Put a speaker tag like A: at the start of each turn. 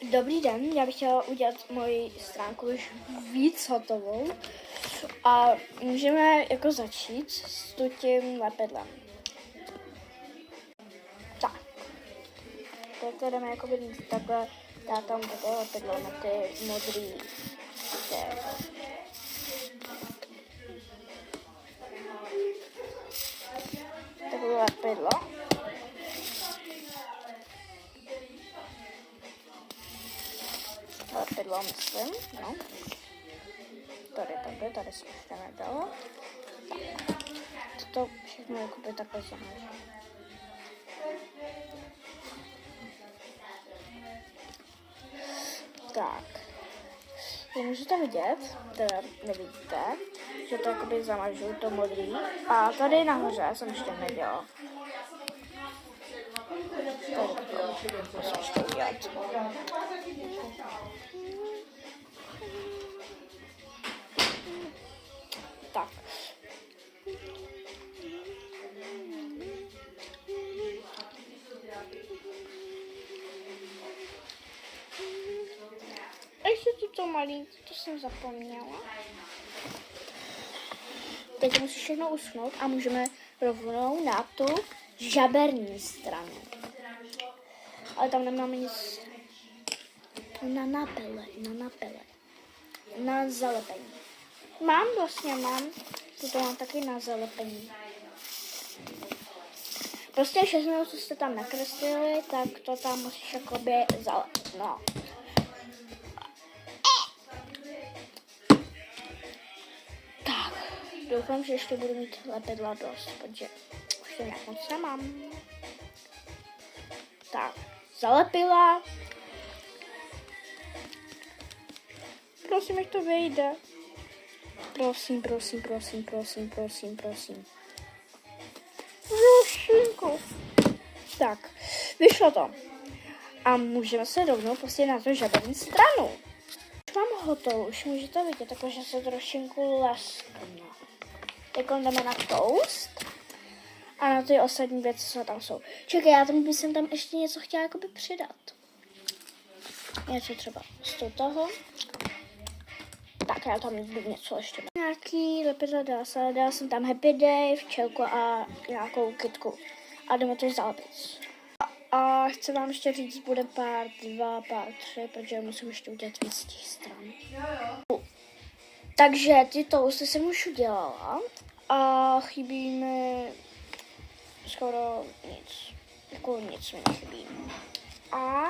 A: Dobrý den, já bych chtěla udělat moji stránku už víc hotovou a můžeme jako začít s tím lepidlem. Tak, teď jdeme jako takhle dát tam také lepidlo na ty modrý takové lepidlo. Lepidlo myslím, no. Tady se už nedalo. To všechno jakoby takhle zamažu. Tak. Můžete vidět, teda nevidíte, že to jakoby zamažu, to modrý. A tady nahoře jsem ještě nedělala. To jsem ještě udělat. Tak. A ještě tuto malý, to jsem zapomněla. Teď musí všechno uschnout a můžeme rovnou na tu žaberní stranu. Ale tam nemáme nic na napele, na zalepení. Mám, to mám taky na zalepení. Prostě všechno, co jste tam nakreslili, tak to tam musíš jakoby zalepit, no. Tak, doufám, že ještě budu mít lepidla dost, protože už to nějak moc nemám. Tak, zalepila. Prosím, ať to vyjde. Prosím. Rušinku. Tak, vyšlo to. A můžeme se rovnou prostě na tu žaberní stranu. Už mám hotovo, už můžete vidět, takže se trošinku leskne. Teď jdeme na toast a na ty ostatní věci, co tam jsou. Čekaj, já tam bych tam ještě něco chtěla jakoby přidat. Něco třeba z toho. Tak já tam něco ještě. Nějaký lepidla dala jsem tam Happy Day, včelku a nějakou kytku. A jdeme to zalepit. A chci vám ještě říct, bude part 2, part 3, protože musím ještě udělat víc těch stran. Takže ty toasty jsem už udělala a chybí mi skoro nic. Jako nic mi nechybí. A